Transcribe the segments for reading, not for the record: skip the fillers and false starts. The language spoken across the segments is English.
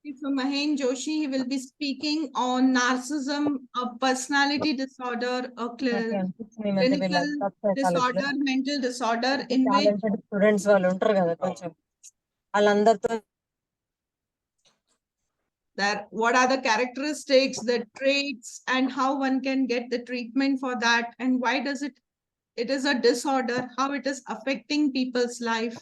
So Mahen Joshi, he will be speaking on narcissism, a personality disorder, a clinical disorder, mental disorder in which talented students వాళ్ళు ఉంటారు కదా కొంచెం వాళ్ళందరితో that what are the characteristics, the traits, and how one can get the treatment for that, and why does it is a disorder, how it is affecting people's life,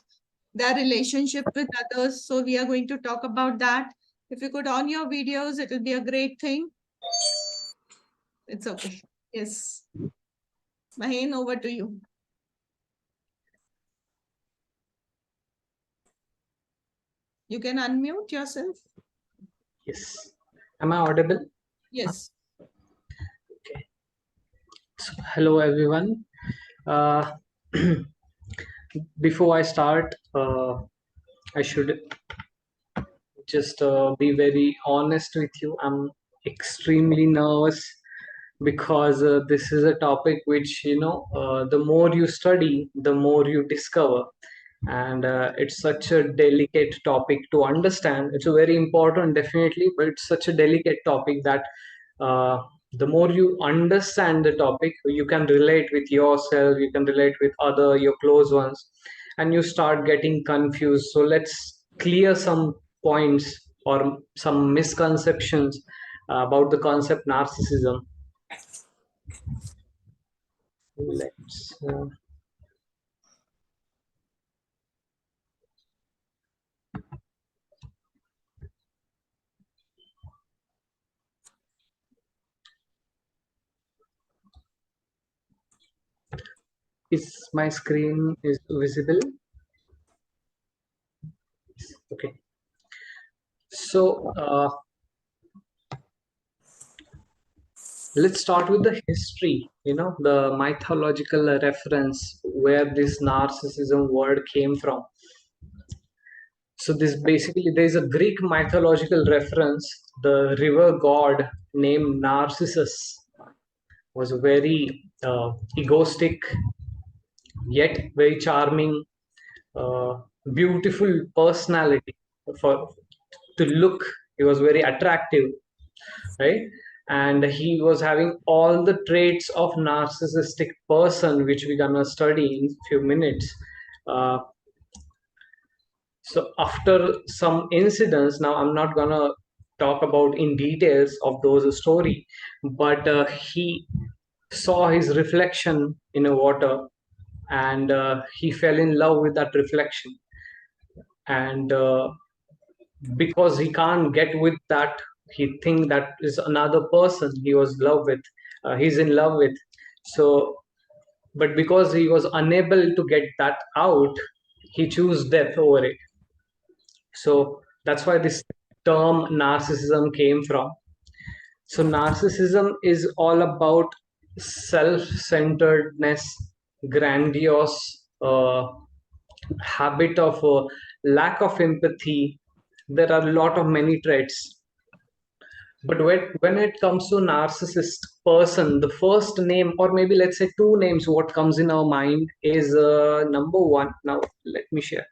their relationship with others. So we are going to talk about that. If you could on your videos, it will be a great thing. It's okay. Yes. Mahen, over to you. You can unmute yourself. Yes. Am I audible? Yes. Okay. So, hello, everyone. Before I start, I should just be very honest with you. I'm extremely nervous because this is a topic which, the more you study, the more you discover. And it's such a delicate topic to understand. It's a very important, definitely, but it's such a delicate topic that the more you understand the topic, you can relate with yourself, you can relate with your close ones, and you start getting confused. So let's clear some points or some misconceptions about the concept narcissism. Let's is my screen is visible? Okay. So let's start with the history, the mythological reference where this narcissism word came from. So this basically, there's a Greek mythological reference. The river god named Narcissus was a very egoistic yet very charming, beautiful personality. For to look, he was very attractive, right? And he was having all the traits of narcissistic person, which we're gonna study in a few minutes. So after some incidents, now I'm not gonna talk about in details of those story, but he saw his reflection in a water, and he fell in love with that reflection. And because he can't get with that, he think that is another person he's in love with. So but because he was unable to get that out, he chose death over it. So that's why this term narcissism came from. So narcissism is all about self-centeredness, grandiose, habit of lack of empathy. There are a lot of many traits. But when it comes to narcissist person, the first name, or maybe let's say two names, what comes in our mind is number one. Now, let me share.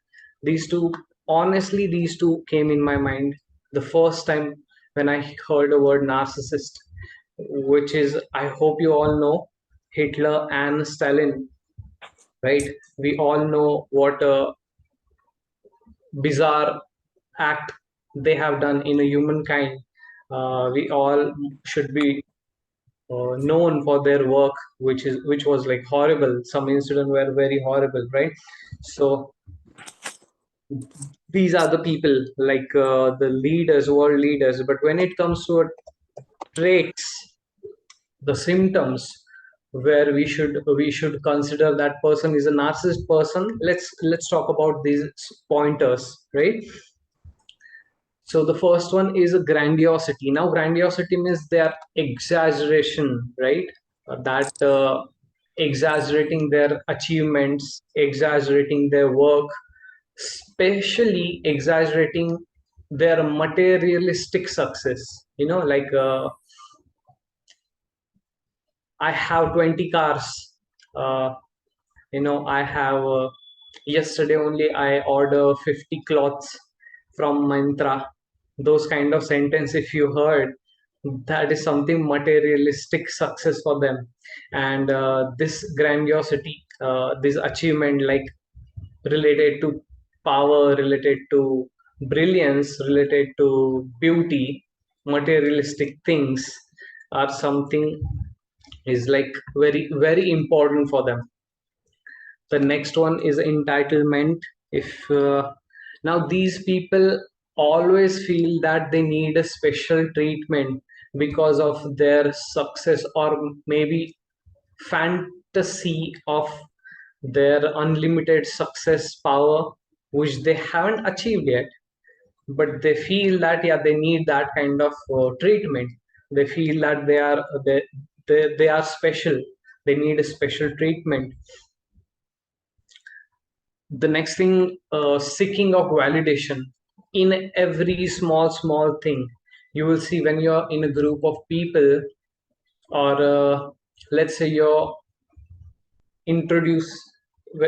These two, honestly, these two came in my mind the first time when I heard the word narcissist, which is, I hope you all know, Hitler and Stalin, right? We all know what a bizarre act they have done in a humankind. We all should be known for their work, which was like horrible. Some incidents were very horrible, right? So these are the people, like the leaders, world leaders. But when it comes to traits, the symptoms, where we should consider that person is a narcissist person, let's talk about these pointers, right? So the first one is a grandiosity. Now, grandiosity means their exaggeration, right? That exaggerating their achievements, exaggerating their work, especially exaggerating their materialistic success. Like I have 20 cars. I have yesterday only I order 50 cloths from Mantra. those kind of sentence if you heard, that is something materialistic success for them. And this grandiosity, this achievement, like related to power, related to brilliance, related to beauty, materialistic things are something is like very very important for them. The next one is entitlement. If now these people always feel that they need a special treatment because of their success, or maybe fantasy of their unlimited success power, which they haven't achieved yet, but they feel that yeah, they need that kind of treatment. They feel that they are special, they need a special treatment. The next thing, seeking of validation in every small thing. You will see when you're in a group of people, or let's say introduce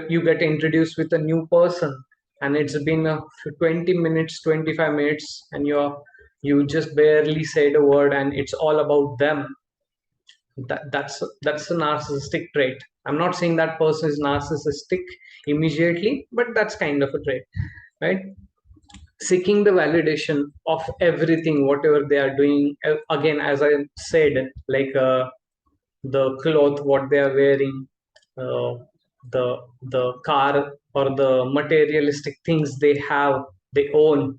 you get introduced with a new person, and it's been 20 minutes, 25 minutes, and you just barely said a word and it's all about them. That's a narcissistic trait. I'm not saying that person is narcissistic immediately, but that's kind of a trait, right? Seeking the validation of everything whatever they are doing. Again, as I said, like the cloth what they are wearing, uh, the car, or the materialistic things they have, they own,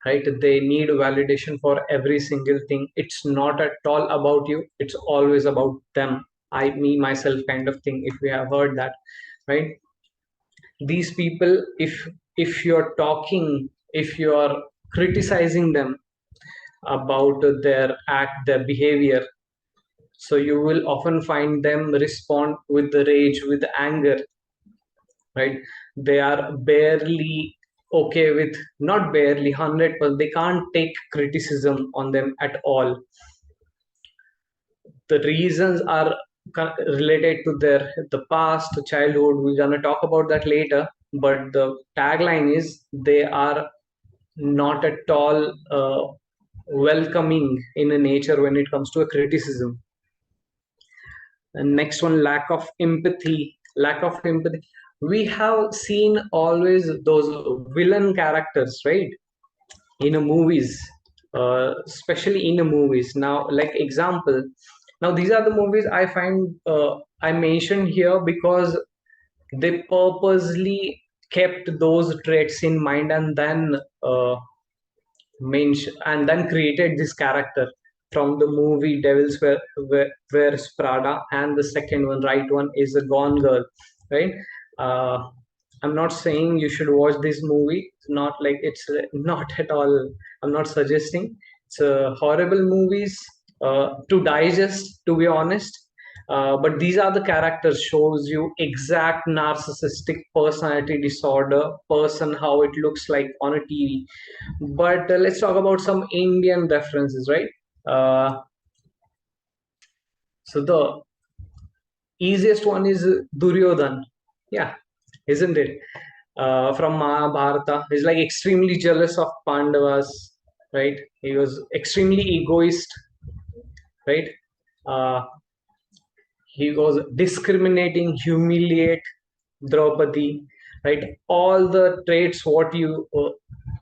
right? They need validation for every single thing. It's not at all about you, it's always about them. I, me, myself kind of thing, if we have heard that, right? These people, if you're talking, if you're criticizing them about their act, their behavior, so you will often find them respond with the rage, with the anger, right? They are barely okay with, not barely, 100%, they can't take criticism on them at all. The reasons are related to the past, childhood. We're going to talk about that later, but the tagline is they are not at all welcoming in a nature when it comes to a criticism. And next one, lack of empathy. Lack of empathy, we have seen always those villain characters, right, in a movies, especially in a movies. Now, like example, now these are the movies I find, I mentioned here because they purposely kept those traits in mind, and then and then created this character from the movie Devils Wears Prada, and the second one, right one, is a Gone Girl, right? Uh, I'm not saying you should watch this movie. It's not like, it's not at all. I'm not suggesting. It's horrible movies to digest, to be honest. But these are the characters, shows you exact narcissistic personality disorder person, how it looks like on a TV. But let's talk about some Indian references, right? So the easiest one is Duryodhan. Yeah, isn't it? From Mahabharata. He's like extremely jealous of Pandavas, right? He was extremely egoist, right? Uh, he was discriminating, humiliate Draupadi, right? All the traits what you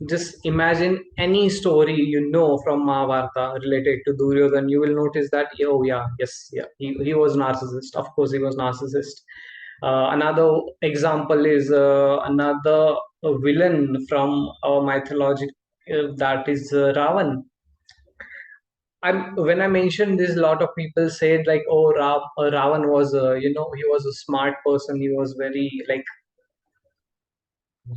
just imagine any story from Mahabharata related to Duryodhan, you will notice that, oh yeah, yes, yeah, he was narcissist. Of course, he was narcissist. Another example is another villain from our mythology, that is Ravan. When I mentioned this, a lot of people said like, oh, Ravan was, he was a smart person. He was very like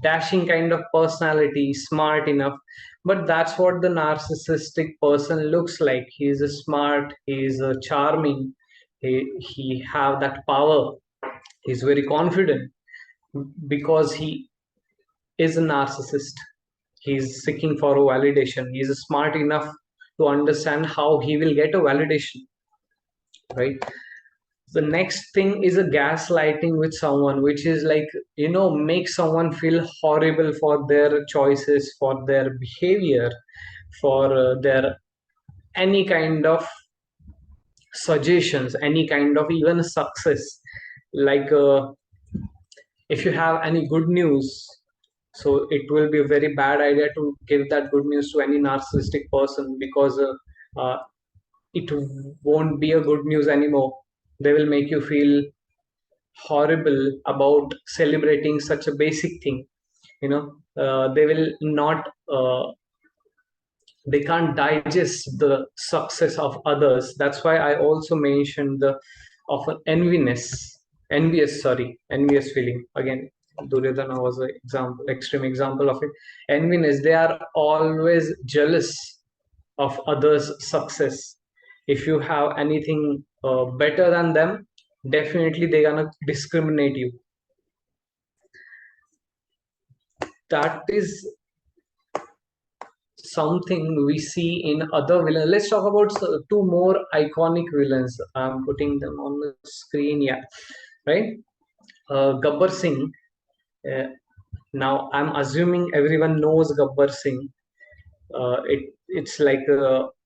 dashing kind of personality, smart enough. But that's what the narcissistic person looks like. He's a smart, he's a charming, he have that power. He's very confident because he is a narcissist. He's seeking for a validation. He's smart enough to understand how he will get a validation, right? The next thing is a gaslighting with someone, which is like, make someone feel horrible for their choices, for their behavior, for their any kind of suggestions, any kind of even success. Like if you have any good news, so it will be a very bad idea to give that good news to any narcissistic person, because it won't be a good news anymore. They will make you feel horrible about celebrating such a basic thing. They will not they can't digest the success of others. That's why I also mentioned the of an envious feeling. Again, Duryodhana was an example, extreme example of it. Enviness, they are always jealous of others' success. If you have anything better than them, definitely they're gonna discriminate you. That is something we see in other villains. Let's talk about two more iconic villains. I'm putting them on the screen. Yeah, right. Gabbar Singh. Uh, Now I'm assuming everyone knows Gabbar Singh. It's like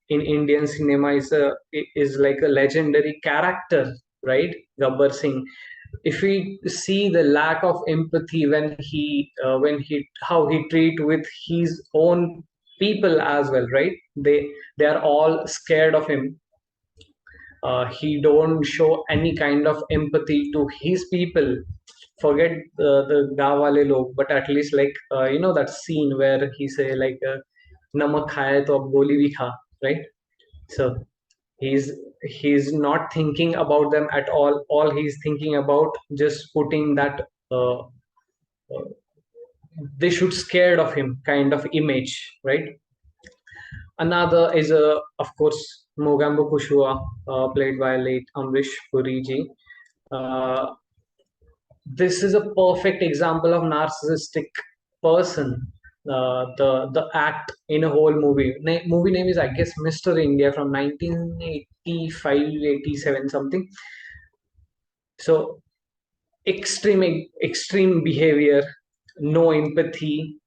in Indian cinema is like a legendary character, right? Gabbar Singh. If we see the lack of empathy when he how he treat with his own people as well, right? They are all scared of him. He don't show any kind of empathy to his people. Forget the gaँव वाले लोग, but at least like that scene where he say like नमक खाए तो अब गोली भी खा, right? So he's he's not thinking about them at all. All he's thinking about just putting that they should scared of him kind of image, right? Another is of course Mogambo Kushua, played by late Amrish Puri ji. uh, this is a perfect example of narcissistic person. The act in a whole movie name is, I guess, Mr. India from 1985-87 something. So extreme behavior, no empathy,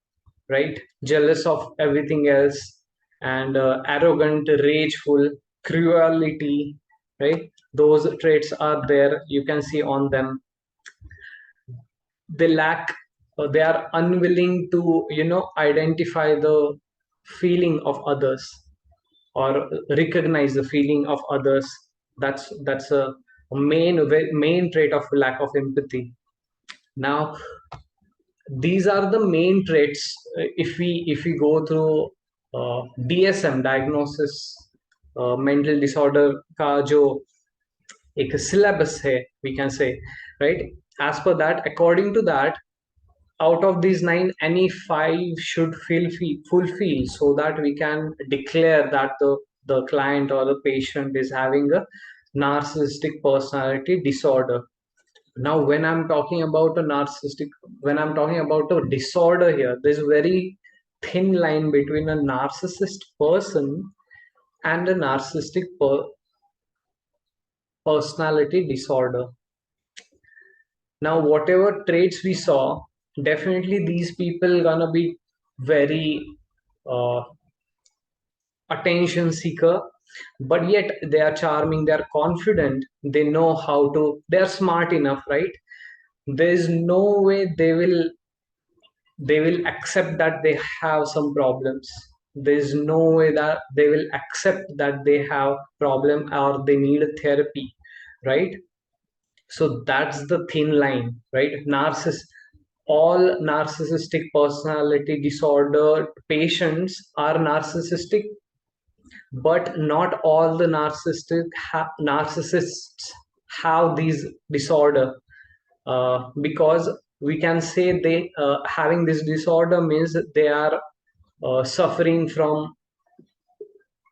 right? Jealous of everything else, and arrogant, rageful, cruelty, right? Those traits are there, you can see on them. They lack, they are unwilling to identify the feeling of others or recognize the feeling of others. That's a main trait of lack of empathy. Now these are the main traits. If we go through DSM, diagnosis mental disorder का जो एक syllabus है, we can say, right? As per that, according to that, out of these 9, any 5 should fulfill, so that we can declare that the client or the patient is having a narcissistic personality disorder. Now when I'm talking about a disorder here, there's a very thin line between a narcissist person and a narcissistic personality disorder. Now whatever traits we saw, definitely these people gonna be very uh, attention seeker, but yet they are charming, they are confident, they know how to, they are smart enough, right? There's no way they will accept that they have some problems. There's no way that they will accept that they have problem or they need therapy, right? So that's the thin line, right? All narcissistic personality disorder patients are narcissistic, but not all the narcissists have these disorder. Because we can say they having this disorder means they are suffering from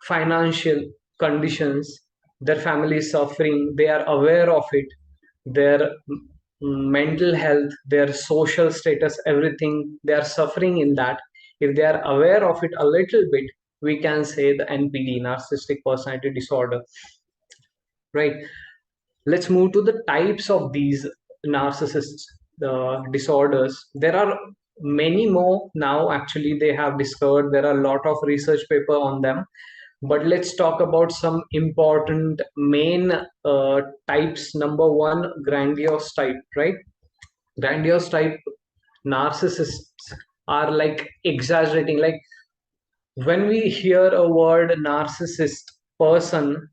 financial conditions, their family is suffering, they are aware of it, their mental health, their social status, everything, they are suffering in that. If they are aware of it a little bit, we can say the NPD, narcissistic personality disorder, right? Let's move to the types of these narcissists disorders. There are many more now. Actually, they have discovered, there are a lot of research paper on them. But let's talk about some important main types. Number one, grandiose type, right? Grandiose type narcissists are like exaggerating. Like when we hear a word narcissist person,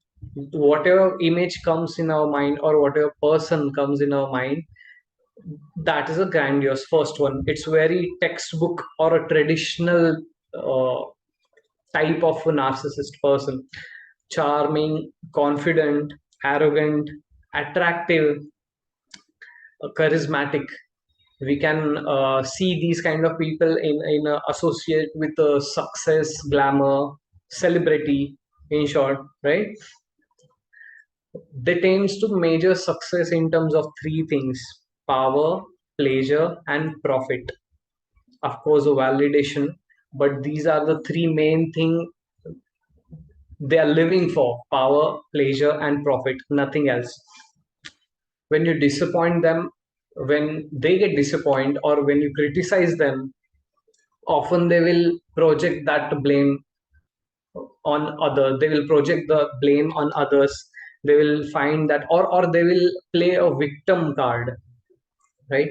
whatever image comes in our mind or whatever person comes in our mind, that is a grandiose first one. It's very textbook or a traditional uh, type of a narcissist person. Charming, confident, arrogant, attractive, charismatic. We can see these kind of people in associate with success, glamour, celebrity, in short, right? They tends to measure success in terms of three things: power, pleasure, and profit. Of course, a validation, but these are the three main thing they are living for: power, pleasure, and profit, nothing else. When you disappoint them, when they get disappointed, or when you criticize them, often they will project that blame on others. They will project the blame on others. They will find that, or they will play a victim card, right?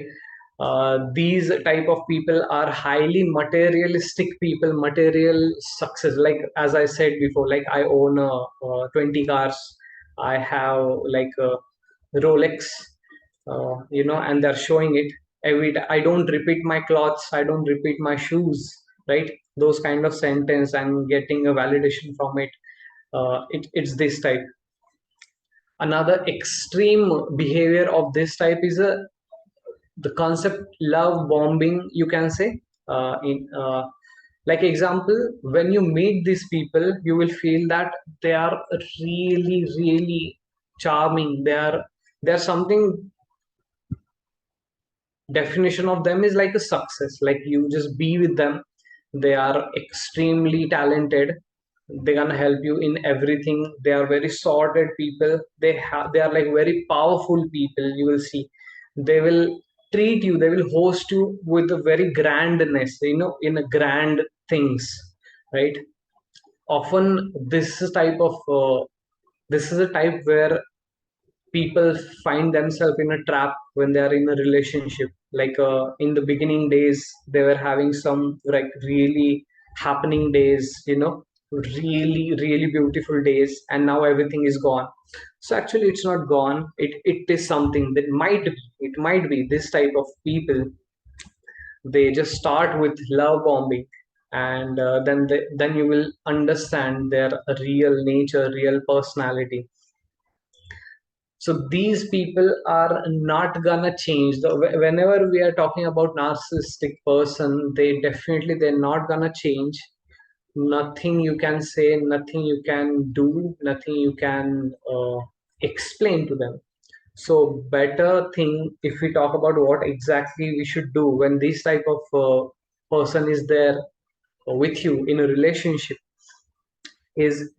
These type of people are highly materialistic people, material success. Like as I said before, like I own 20 cars, I have like a Rolex, and they're showing it every day. I don't repeat my clothes, I don't repeat my shoes, right? Those kind of sentence, I'm getting a validation from it. It's this type. Another extreme behavior of this type is the concept love bombing, you can say. In Like example, when you meet these people, you will feel that they are really, really charming. They're something. Definition of them is like a success. Like you just be with them, they are extremely talented, they're gonna help you in everything. They are very sorted people. They are like very powerful people. You will see, they will treat you, they will host you with a very grandness, in a grand things, right? Often this is a type where people find themselves in a trap when they are in a relationship. Like in the beginning days, they were having some like really happening days, really, really beautiful days, and now everything is gone. So actually it's not gone. It is something that it might be this type of people. They just start with love bombing, and then you will understand their real nature, real personality. So these people are not gonna change. Whenever we are talking about narcissistic person, they're not gonna change. Nothing you can say, nothing you can do, nothing you can explain to them. So better thing, if we talk about what exactly we should do when this type of person is there with you in a relationship, is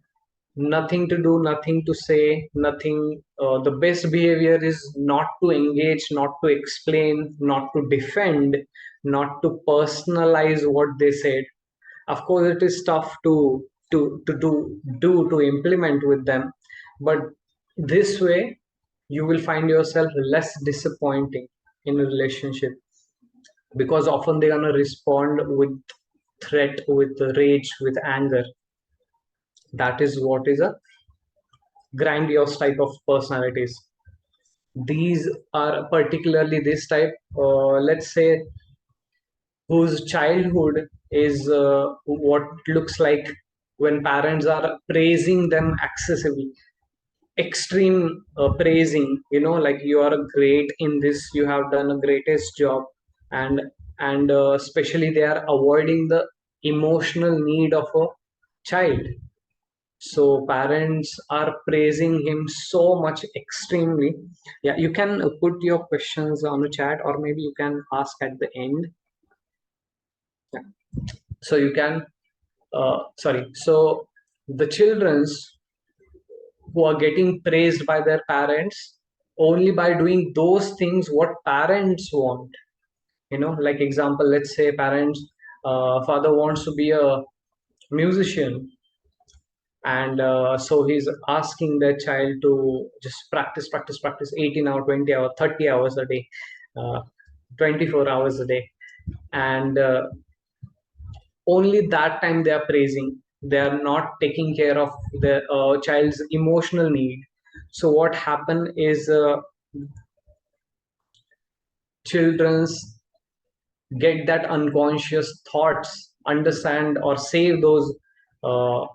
nothing to do, nothing to say, nothing. The best behavior is not to engage, not to explain, not to defend, not to personalize what they said. Of course, it is tough to implement with them, but this way you will find yourself less disappointing in a relationship, because often they're gonna respond with threat, with rage, with anger. That is what is a grandiose type of personalities. These are particularly this type, let's say, whose childhood is what looks like when parents are praising them excessively, extreme praising, like you are great in this, you have done a greatest job, and especially they are avoiding the emotional need of a child. So parents are praising him so much extremely. Yeah, you can put your questions on the chat, or maybe you can ask at the end. Yeah. So you can, sorry. So the children's who are getting praised by their parents only by doing those things what parents want. Like example, let's say parents, father wants to be a musician, and so he's asking their child to just practice 18 hours, 20 hours, 30 hours a day, uh, 24 hours a day, and only that time they are praising. They are not taking care of the child's emotional need. So what happen is, children's get that unconscious thoughts, understand or save those uh,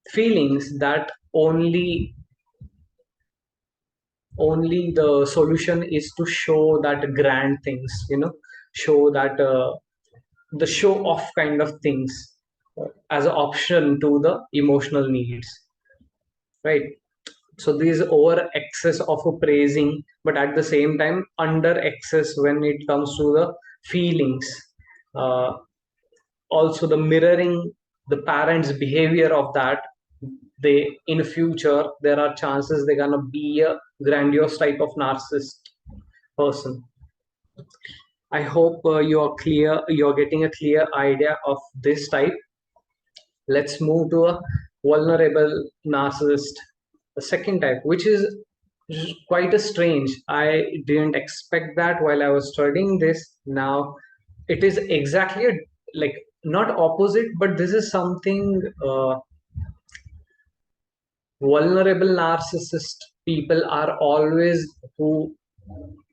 feelings, that only the solution is to show that grand things, show that the show off kind of things, as an option to the emotional needs, right? So these over excess of a praising, but at the same time under excess when it comes to the feelings. uh, Also the mirroring the parents behavior of that, they in future there are chances they're gonna be a grandiose type of narcissist person. I hope you're getting a clear idea of this type. Let's move to a vulnerable narcissist, the second type, which is quite a strange. I didn't expect that while I was studying this. Now it is exactly like not opposite, but this is something. Vulnerable narcissist people are always who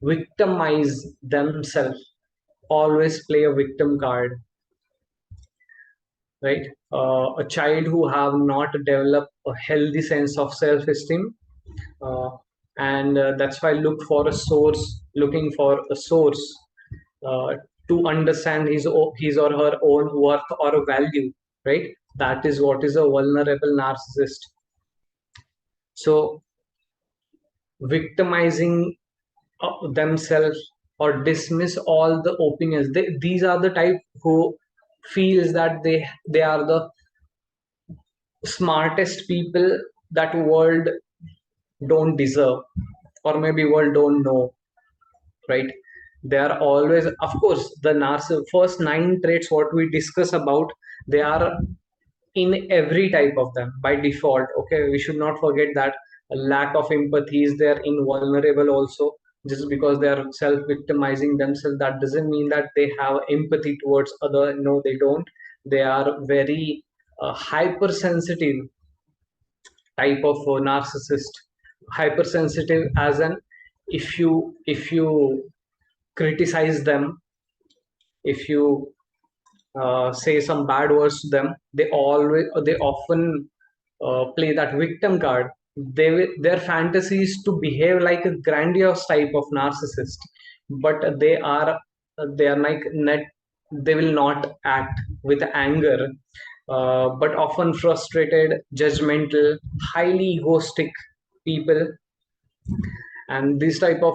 victimize themselves, always play a victim card, right? A child who have not developed a healthy sense of self-esteem, uh, and that's why looking for a source uh, to understand his or her own worth or value, right? That is what is a vulnerable narcissist. So victimizing themselves or dismiss all the opinions, these are the type who feels that they are the smartest people that world don't deserve, or maybe world don't know, right? They are always, of course, the first 9 traits what we discuss about, they are in every type of them by default. Okay, we should not forget that a lack of empathy is there in vulnerable also. Just because they are self victimizing themselves, that doesn't mean that they have empathy towards other. No, they don't. They are very hypersensitive type of narcissist. Hypersensitive as an, if you criticize them, if you say some bad words to them, they often play that victim card. Their fantasy is to behave like a grandiose type of narcissist, but they are like net. They will not act with anger, but often frustrated, judgmental, highly egoistic people. And these type of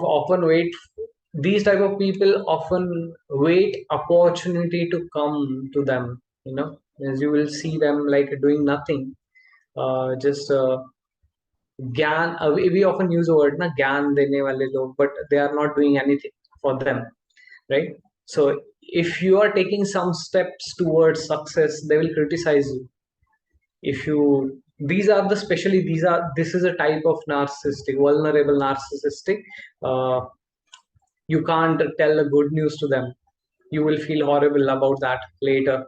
people often wait opportunity to come to them, as you will see them like doing nothing, just gyan, we often use the word na gyan dene wale log, but they are not doing anything for them, right? So if you are taking some steps towards success, they will criticize you. If you These are the especially these are this is a type of narcissistic, vulnerable narcissistic. uh, you can't tell the good news to them. You will feel horrible about that later.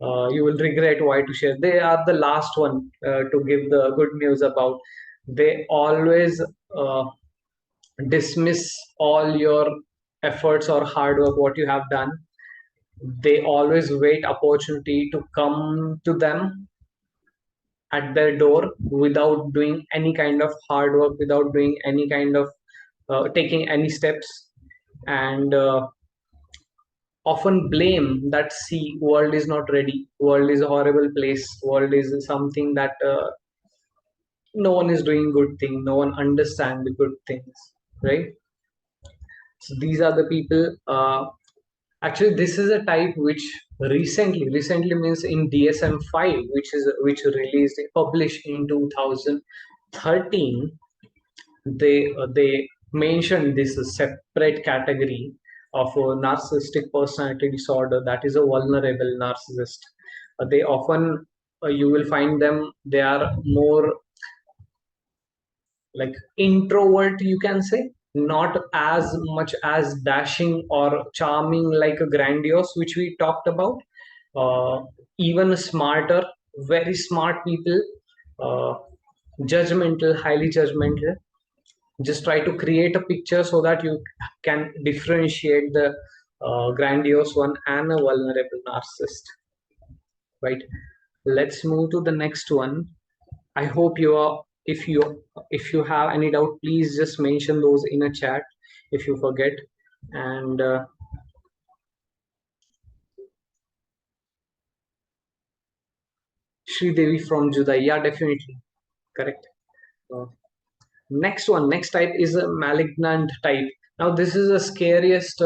You will regret why to share. They are the last one to give the good news about. They always uh, dismiss all your efforts or hard work what you have done. They always wait opportunity to come to them at their door without doing any kind of hard work, without doing any kind of taking any steps, and often blame that, see, world is not ready, world is a horrible place, world is something that no one is doing good thing, no one understand the good things, right? So these are the people. Actually, this is a type which recently means in DSM-5, which released published in 2013. They mentioned this separate category, of a narcissistic personality disorder, that is a vulnerable narcissist. They often, you will find them, they are more like introvert, you can say, not as much as dashing or charming like a Grandiose, which we talked about. Even smarter, very smart people, uh, judgmental, highly judgmental. Just try to create a picture so that you can differentiate the Grandiose one and a vulnerable narcissist, right? Let's move to the next one. I hope you are, if you have any doubt, please just mention those in a chat if you forget. And Sri Devi from Judah, yeah, definitely correct. Uh, next type is a malignant type. Now this is the scariest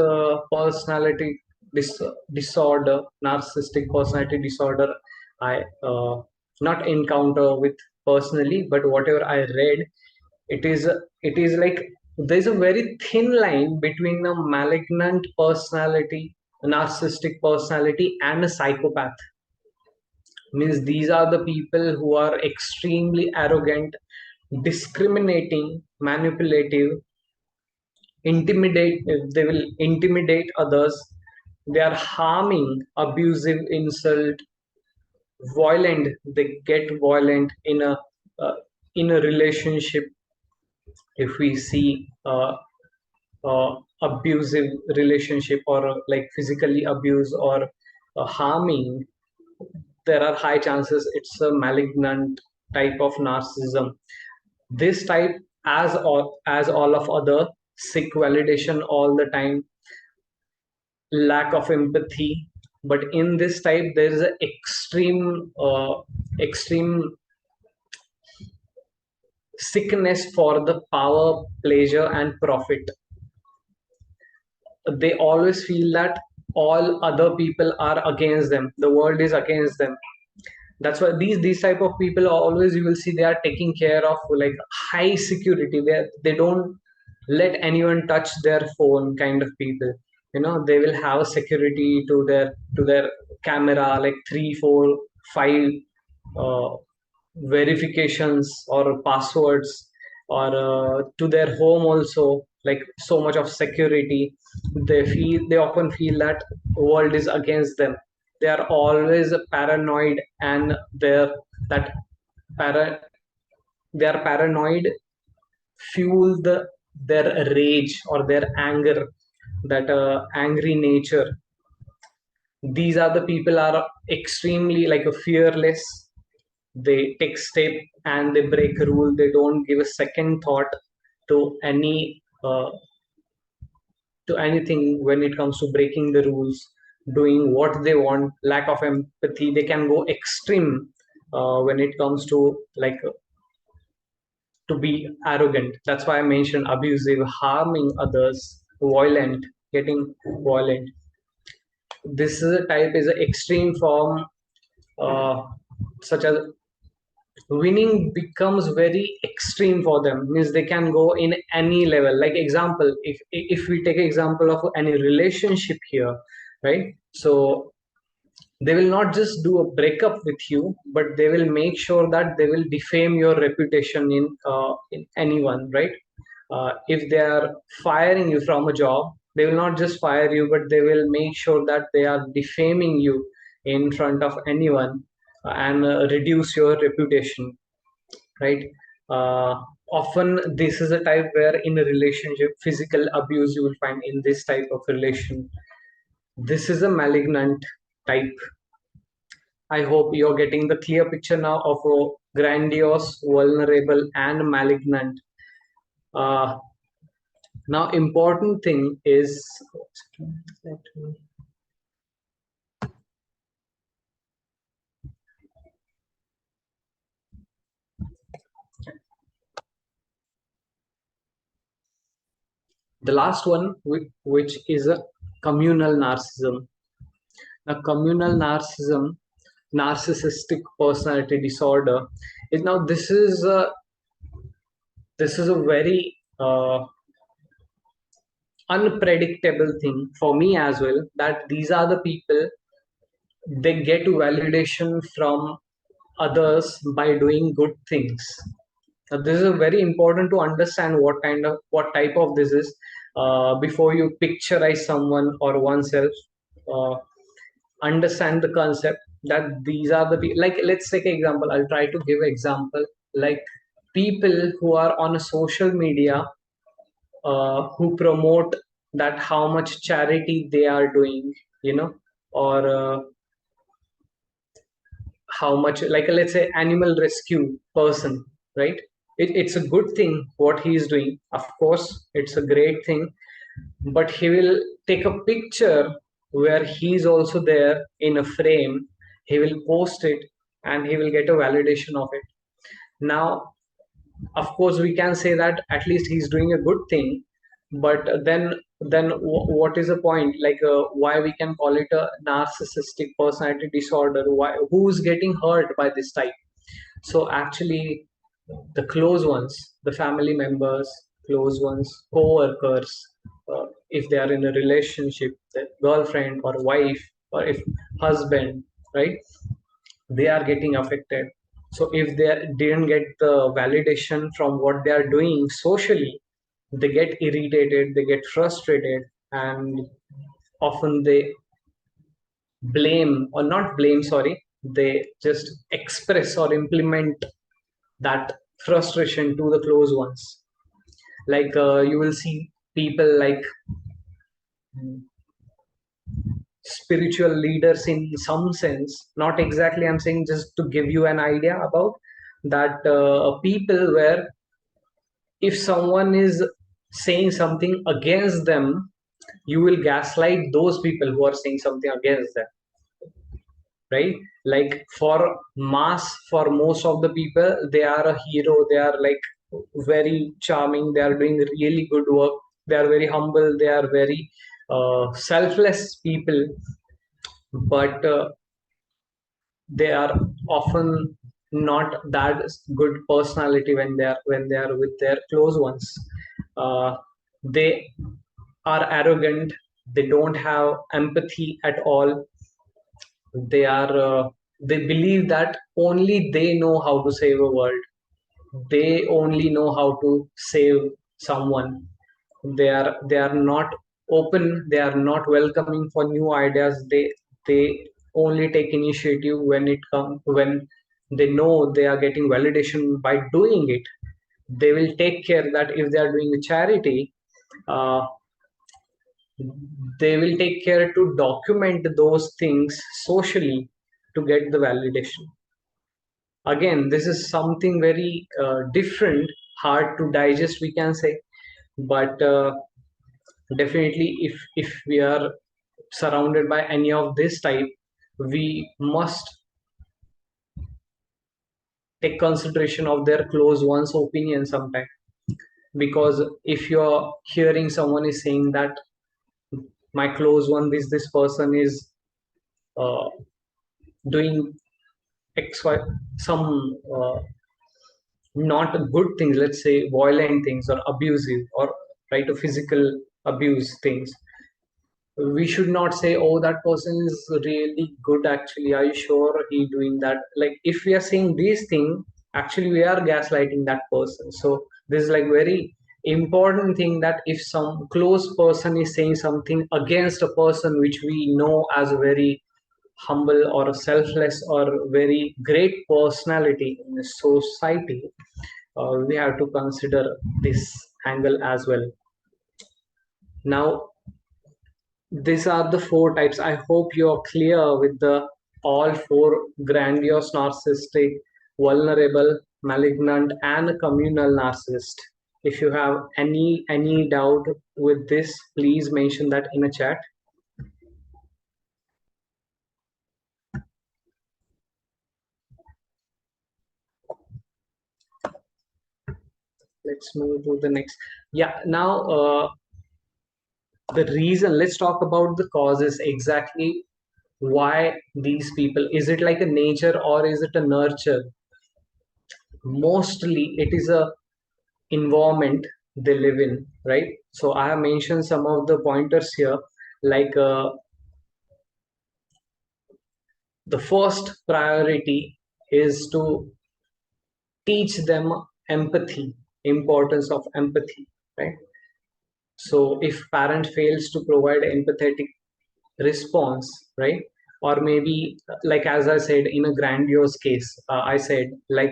personality disorder, narcissistic personality disorder I not encounter with personally, but whatever I read, it is like there's a very thin line between a malignant personality, a narcissistic personality, and a psychopath. Means these are the people who are extremely arrogant, discriminating, manipulative, intimidate. They will intimidate others. They are harming, abusive, insult, violent. They get violent uh, in a relationship. If we see abusive relationship, or like physically abuse or harming, there are high chances it's a malignant type of narcissism. This type, as all of other, seek validation all the time, lack of empathy. But in this type there is an extreme sickness for the power, pleasure, and profit. They always feel that all other people are against them, the world is against them. That's why these type of people are always, you will see, they are taking care of like high security. They don't let anyone touch their phone, kind of people. They will have security to their camera, like 3 4 5 uh, verifications or passwords, or to their home also, like so much of security. They often feel that world is against them. They are always paranoid, and that para they are paranoid, fuel their rage or their anger, that angry nature. These are the people are extremely like a fearless. They take step and they break rule. They don't give a second thought to anything when it comes to breaking the rules, doing what they want. Lack of empathy. They can go extreme when it comes to like to be arrogant. That's why I mentioned abusive, harming others, violent, getting violent. This is a type is an extreme form, uh, such as winning becomes very extreme for them. Means they can go in any level. Like example, if we take example of any relationship here, right? So they will not just do a breakup with you, but they will make sure that they will defame your reputation in anyone, right? If they are firing you from a job, they will not just fire you, but they will make sure that they are defaming you in front of anyone, and reduce your reputation, right? uh, Often this is a type where in a relationship, physical abuse you will find in this type of relation. This is a malignant type. I hope you're getting the clear picture now of a Grandiose, vulnerable, and malignant. Uh, Now, important thing is the last one, which is a communal narcissism. A communal narcissism, narcissistic personality disorder, is now this is a very unpredictable thing for me as well, that these are the people, they get validation from others by doing good things. Now, this is very important to understand what type of this is, before you picturize someone or oneself. Uh, Understand the concept that these are the people. Like, let's take an example. I'll try to give an example. Like, people who are on a social media, who promote that how much charity they are doing, or how much, like, let's say animal rescue person, right? It's a good thing what he is doing, of course it's a great thing, but he will take a picture where he's also there in a frame, he will post it, and he will get a validation of it. Now, of course we can say that at least he's doing a good thing, but then what is the point? Like, why we can call it a narcissistic personality disorder? Why, who's getting hurt by this type? So actually, the close ones, the family members, close ones, co-workers, if they are in a relationship, the girlfriend or wife, or if husband, right, they are getting affected. So if they didn't get the validation from what they are doing socially, they get irritated, they get frustrated, and often they blame, or not blame, sorry, they just express or implement that frustration to the close ones. Like, you will see people like, mm, spiritual leaders in some sense, not exactly, I'm saying just to give you an idea about that, people where if someone is saying something against them, you will gaslight those people who are saying something against them, right? Like, for mass, for most of the people, they are a hero, they are like very charming, they are doing really good work, they are very humble, they are very selfless people, but they are often not that good personality when they are with their close ones. They are arrogant, they don't have empathy at all, they are they believe that only they know how to save a world, they only know how to save someone, they are not open, they are not welcoming for new ideas, they only take initiative when they know they are getting validation by doing it. They will take care that if they are doing a charity, uh, they will take care to document those things socially to get the validation. Again, this is something very different, hard to digest, we can say, but definitely, if we are surrounded by any of this type, we must take consideration of their close ones opinion sometime, because if you're hearing someone is saying that my close one, this person is uh, doing XY, some not good things, let's say violent things or abusive, or try to physical abuse things, we should not say, oh, that person is really good, actually are you sure he doing that? Like, if we are saying these things, actually we are gaslighting that person. So this is like very important thing, that if some close person is saying something against a person which we know as a very humble or a selfless or very great personality in the society, we have to consider this angle as well. Now, these are the four types. I hope you're clear with the all four: grandiose narcissistic, vulnerable, malignant, and communal narcissist. If you have any doubt with this, please mention that in a chat. Let's move to the next. Yeah, now the reason. Let's talk about the causes exactly. Why these people? Is it like a nature or is it a nurture? Mostly, it is a environment they live in, right? So I have mentioned some of the pointers here, like the first priority is to teach them empathy, importance of empathy, right? So if parent fails to provide empathetic response, right? Or maybe, like as I said, in a grandiose case, I said, like,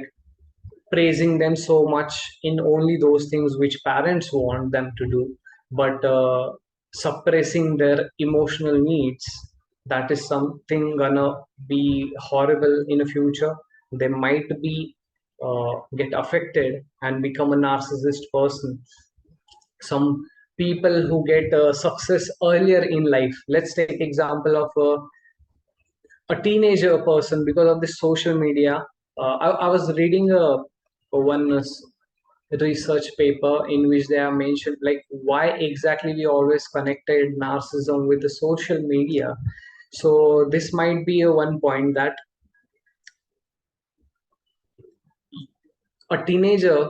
praising them so much in only those things which parents want them to do, but suppressing their emotional needs, that is something gonna be horrible in the future. They might be get affected and become a narcissist person. Some people who get success earlier in life, let's take example of a teenager person, because of the social media. I was reading one research paper in which they have mentioned, like, why exactly we always connected narcissism with the social media. So this might be a one point, that a teenager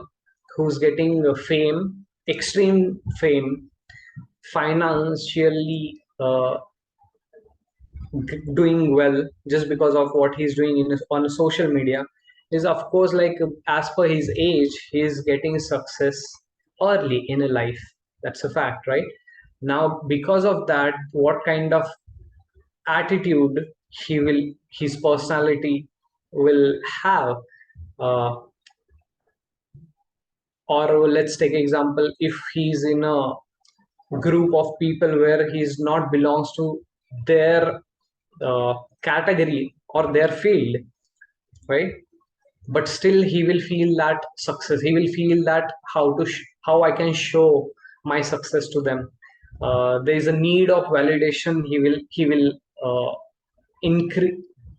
who's getting fame, extreme fame, financially doing well just because of what he's doing on social media, is of course, like, as per his age, he is getting success early in a life. That's a fact, right? Now, because of that, what kind of attitude his personality will have, uh, or let's take example, if he's in a group of people where he's not belongs to their uh, category or their field, right? But still he will feel that success, he will feel that how I can show my success to them. There is a need of validation, he will increase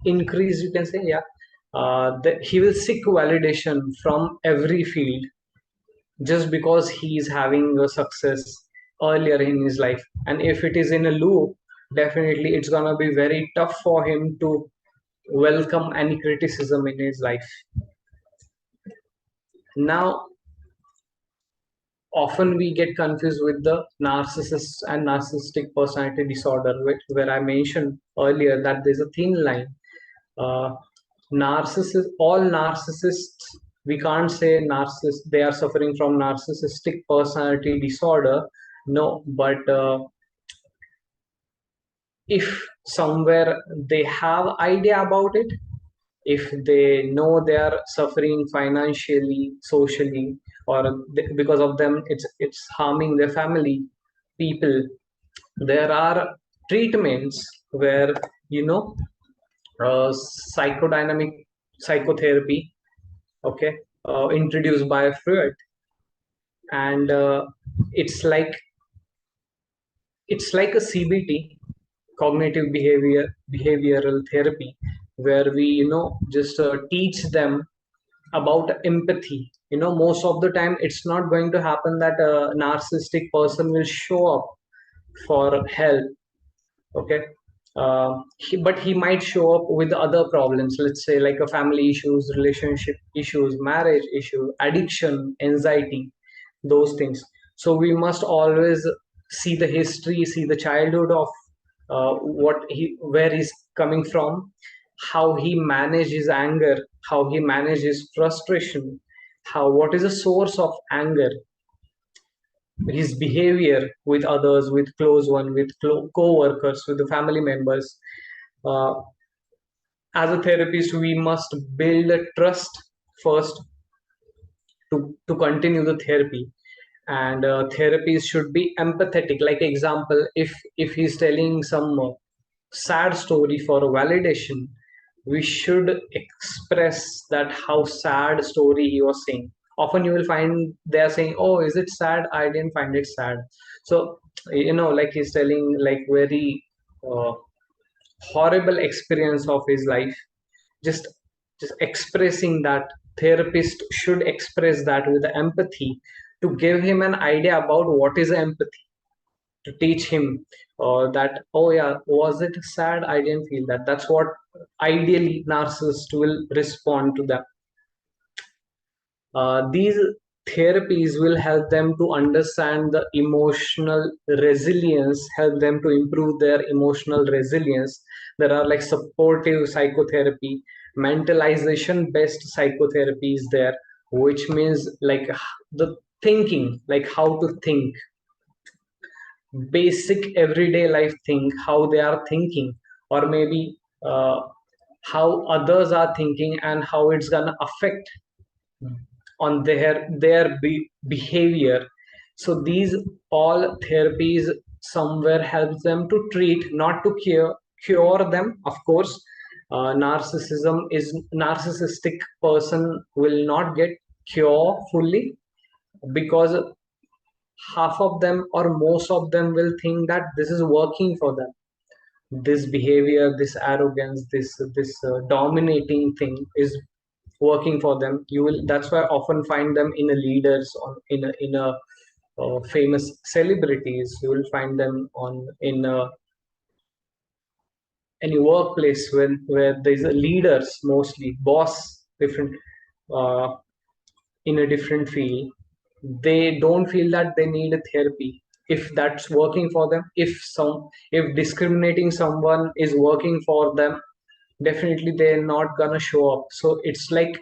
increase, you can say, yeah. He will seek validation from every field just because he is having a success earlier in his life. And if it is in a loop, definitely it's gonna be very tough for him to welcome any criticism in his life. Now, often we get confused with the narcissist and narcissistic personality disorder, where I mentioned earlier that there's a thin line. Uh, all narcissists, we can't say narcissist, they are suffering from narcissistic personality disorder. No, but if somewhere they have idea about it, if they know they are suffering financially, socially, or because of them it's harming their family people, there are treatments where, you know, psychodynamic psychotherapy, okay, introduced by Freud. And it's like a CBT, cognitive behavioral therapy, where we, just teach them about empathy. Most of the time it's not going to happen that a narcissistic person will show up for help, okay. But he might show up with other problems, let's say, like a family issues, relationship issues, marriage issue, addiction, anxiety, those things. So we must always see the history, see the childhood of where he's coming from, how he manages anger, how he manages frustration, what is the source of anger, his behavior with others, with close one, with co-workers, with the family members. Uh, as a therapist, we must build a trust first to continue the therapy. And therapies should be empathetic. Like example, if he's telling some sad story for a validation, we should express that how sad story he was saying. Often you will find they are saying, oh, is it sad? I didn't find it sad. So, like he's telling like very uh, horrible experience of his life. Just just expressing that, therapist should express that with empathy, to give him an idea about what is empathy, to teach him that, oh yeah, was it sad? I didn't feel that. That's what ideally narcissist will respond to them. These therapies will help them to understand the emotional resilience, help them to improve their emotional resilience. There are like supportive psychotherapy, mentalization based psychotherapy is there, which means like the thinking, like how to think, basic everyday life thing, how they are thinking, or maybe how others are thinking and how it's gonna affect on their behavior. So these all therapies somewhere helps them to treat, not to cure them, of course. Narcissistic person will not get cure fully, because half of them or most of them will think that this is working for them, this behavior, this arrogance, this dominating thing is working for them. You will, that's why I often find them in a leaders, on in a famous celebrities. You will find them on in any workplace where there's a leaders, mostly boss, different uh, in a different field. They don't feel that they need a therapy if that's working for them. If discriminating someone is working for them, definitely they're not gonna show up. So it's like,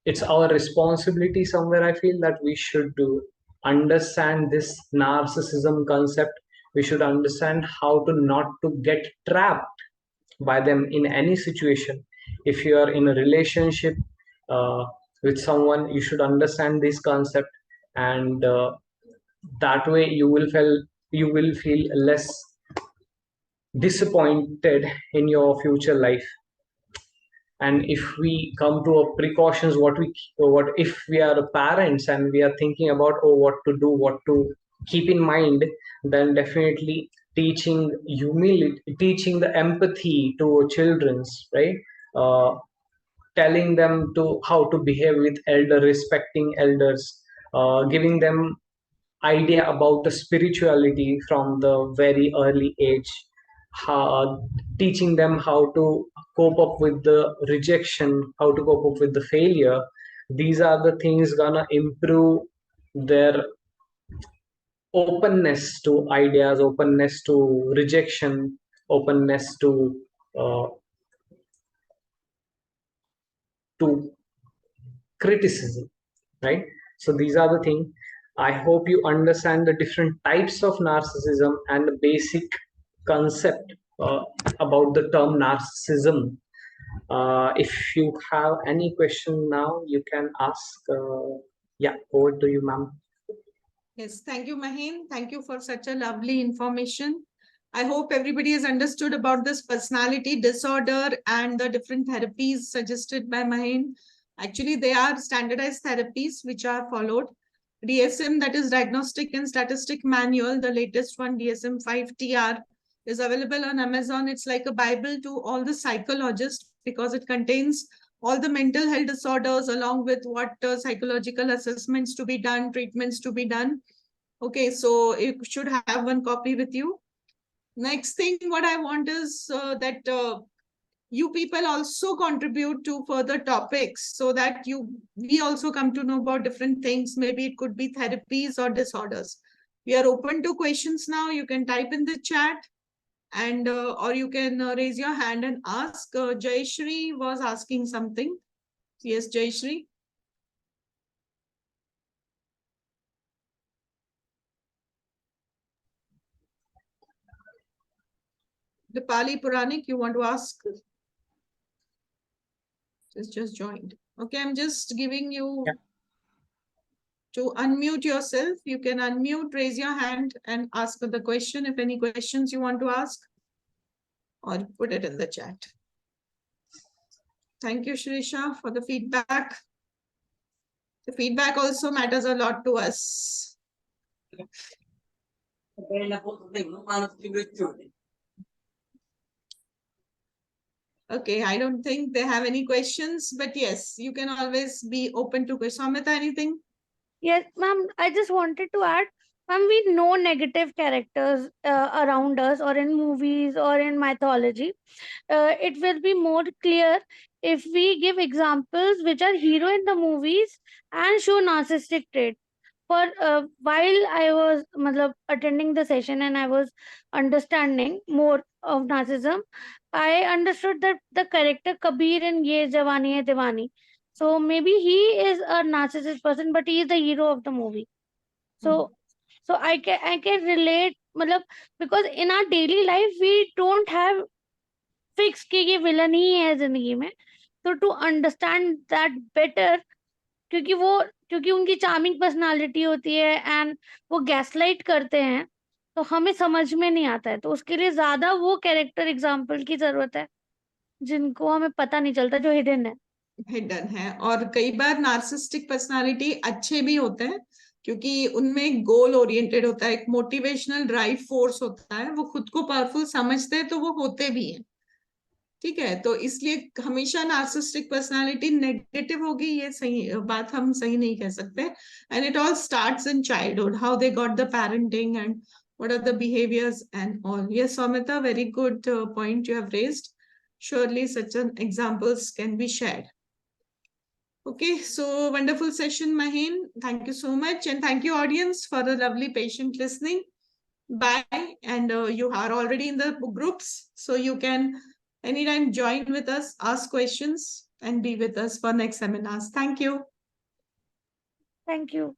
it's our responsibility somewhere, I feel, that we should do understand this narcissism concept. We should understand how to not to get trapped by them in any situation. If you are in a relationship uh, with someone, you should understand this concept, and that way you will feel less disappointed in your future life. And if we come to a precautions, what if we are parents and we are thinking about, oh, what to do, what to keep in mind, then definitely teaching humility, teaching the empathy to children's, right? Telling them to how to behave with elder, respecting elders, giving them idea about the spirituality from the very early age, teaching them how to cope up with the rejection, how to cope up with the failure. These are the things gonna improve their openness to ideas, openness to rejection, openness uh, to criticism, right? So these are the things. I hope you understand the different types of narcissism and the basic concept about the term narcissism. If you have any question now, you can ask. Yeah, over to you, ma'am. Yes, thank you, Maheen. Thank you for such a lovely information. I hope everybody has understood about this personality disorder and the different therapies suggested by Maheen. Actually, they are standardized therapies which are followed. DSM, that is Diagnostic and Statistic Manual, the latest one, DSM-5 TR, is available on Amazon. It's like a Bible to all the psychologists because it contains all the mental health disorders along with what psychological assessments to be done, treatments to be done. Okay, so you should have one copy with you. Next thing, what I want is that you people also contribute to further topics so that we also come to know about different things. Maybe it could be therapies or disorders. We are open to questions now. You can type in the chat, and or you can raise your hand and ask. Jayashri was asking something. Yes, Jayashri. Dipali Puranik, you want to ask? Just joined. Okay, I'm just giving you to unmute yourself. You can unmute, raise your hand and ask the question if any questions you want to ask, or put it in the chat. Thank you, Shrisha, for the feedback. The feedback also matters a lot to us. Okay, I don't think they have any questions, but yes, you can always be open to questions. Amita, anything? Yes, ma'am. I just wanted to add When we know negative characters around us, or in movies or in mythology, it will be more clear if we give examples which are hero in the movies and show narcissistic traits. For while I was attending the session and I was understanding more of narcissism, I understood that the character Kabir in Ye Jawani Hai Diwani, so maybe he is a narcissist person, but he is the hero of the movie. So I can relate, because in our daily life we don't have fixed कि ये villain ही है जिंदगी में. So to understand that better, क्योंकि उनकी charming personality होती है and वो गैसलाइट करते हैं, तो हमें समझ में नहीं आता है. तो उसके लिए ज्यादा वो कैरेक्टर एग्जाम्पल की जरूरत है जिनको हमें पता नहीं चलता, जो हिडन है. हिडन है. और कई बार नार्सिस्टिक पर्सनालिटी अच्छे भी होते हैं, क्योंकि उनमें एक गोल ओरिएंटेड होता है, एक मोटिवेशनल ड्राइव फोर्स होता है, वो खुद को पावरफुल समझते हैं तो वो होते भी हैं. ठीक है, तो इसलिए हमेशा नार्सिस्टिक पर्सनालिटी नेगेटिव होगी ये सही बात हम सही नहीं कह सकते. And it all starts in childhood, how they got the parenting and what are the behaviors and all. Yes, Amita, very good point you have raised. Surely such an examples can be shared. Okay, so wonderful session, Maheen. Thank you so much, and thank you audience for a lovely patient listening. Bye. And you are already in the groups, so you can anytime join with us, ask questions, and be with us for next seminars. Thank you. Thank you.